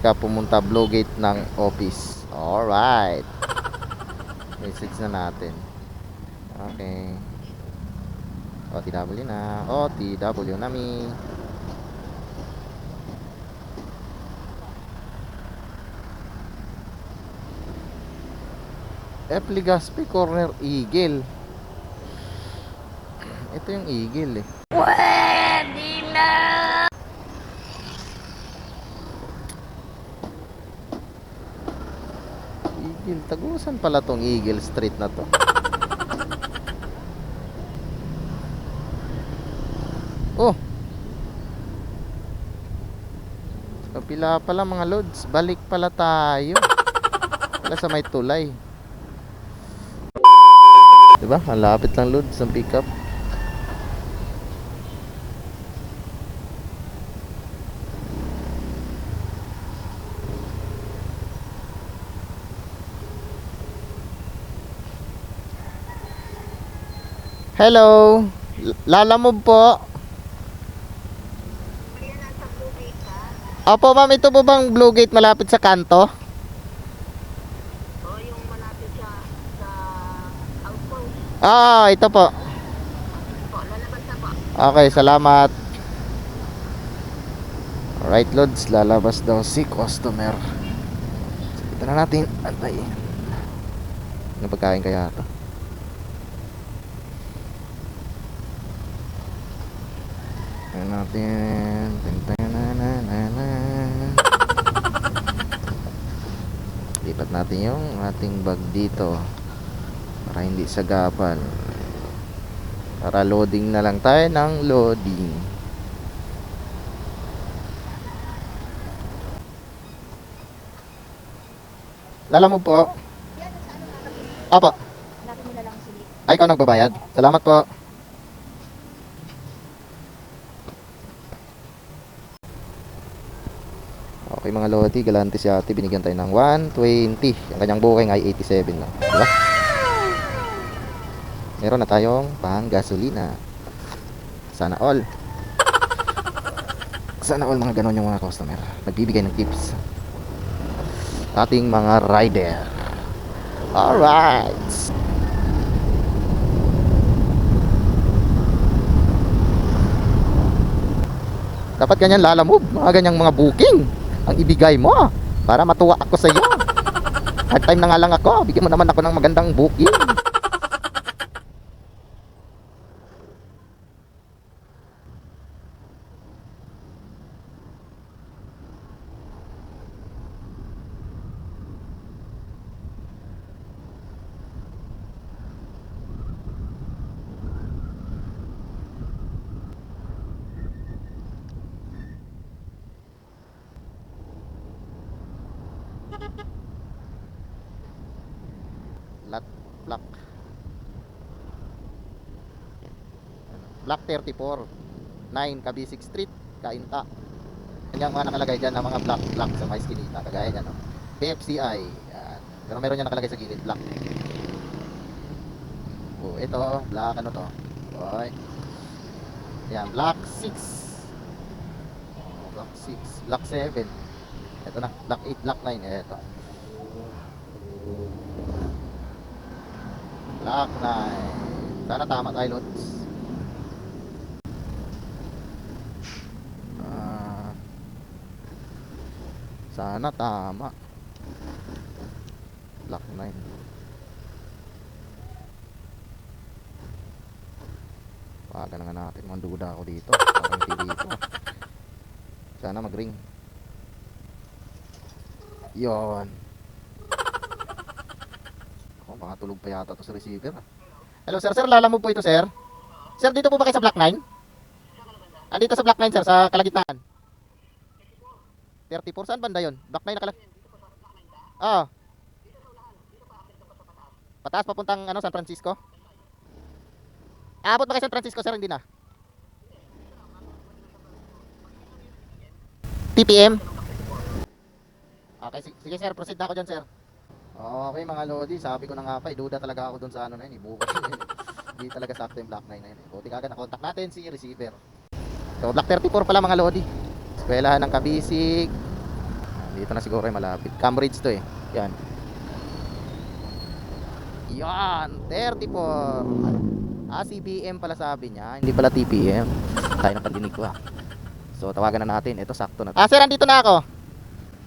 ka pumunta Blue Gate ng office. Alright. Message na natin. Okay. OTW na. OTW na mi. F. Legazpi Corner Eagle. Ito yung Eagle eh. Pwede na! Eagle. Tagusan pala tong Eagle Street na to. Oh. Kapila pala mga lods. Balik pala tayo. Wala sa may tulay. Diba? Malapit lang lods ang pick up. Hello. Lalamove po. Opo ma'am, ito po bang Blue Gate malapit sa kanto? O yung malapit sa outpost. Ah, ito po. Po, lalabas na po. Okay, salamat. Alright lods, lalabas daw si customer. Ito na natin. Antay. Ano pagkain kaya ito? Ayan natin. Lipat natin yung ating bag dito para hindi sagabal. Para loading na lang tayo ng loading. Lala mo po. Apo. Ay, ikaw nagbabayad. Salamat po. Okay mga lodi, galante si ate. Binigyan tayo ng 120. Ang kanyang booking ay 87 lang. Diba? Meron na tayong pang gasolina. Sana all. Sana all mga ganon yung mga customer. Nagbibigay ng tips. Ating mga rider. Alright. Dapat ganyan lalamove. Mga ganyang mga booking ang ibigay mo para matuwa ako sa iyo. Hard time na nga lang ako. Bigyan mo naman ako ng magandang booking. Lot block. Block 34 9 Cabisic Street, Cainta. Yan mga nakalagay dyan na mga block sa may skinita. Kagaya dyan, no? KFCI. Yan. Pero meron yan nakalagay sa gilid, block. Oh, ito, block ano to? Okay. Yan, block 6. Block 6, block 7. Ito na, block 8, block 9. Ito. Block 9. Sana tama tayo, lods. Sana tama. Block 9. Paga na nga natin. Mga duda ako dito. Parang hindi dito. Sana mag-ring. Yon. Oh, baka tulog pa yata to sa receiver. Hello sir, sir, lala mo po ito sir. Sir, dito po ba kayo sa block 9? Andito sa block 9 sir, sa kalagitnaan. 34, saan banda yun? Block 9 nakalag. Ah. Pataas papuntang ano, San Francisco? Aabot ba kayo San Francisco sir? Hindi na. TPM? Okay, sige sir, proceed na ako dyan sir. Okay mga lodi, sabi ko na nga pa, duda talaga ako dun sa ano na yun, bukas yun. Hindi talaga sakto yung block 9 na yun. Buti kagad na-contact natin si receiver. So block 34 pala mga lodi. Eskwelahan ng Cabisic. Dito na siguro ay malapit. Cambridge to eh. Yan. Yan, 34. CBM pala sabi niya, hindi pala TPM. Tayo na padinig ko ah. So tawagan na natin, ito sakto na. Sir, andito na ako.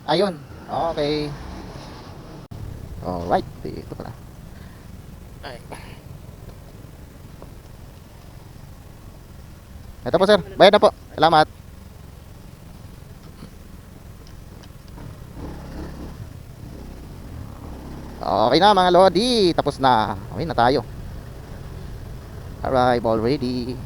Ayun. Okay. Alright, dito pala. Ay. Ito po sir, bayad na po. Salamat. Okay na mga Lodi, tapos na. Okay na tayo. Arrive already.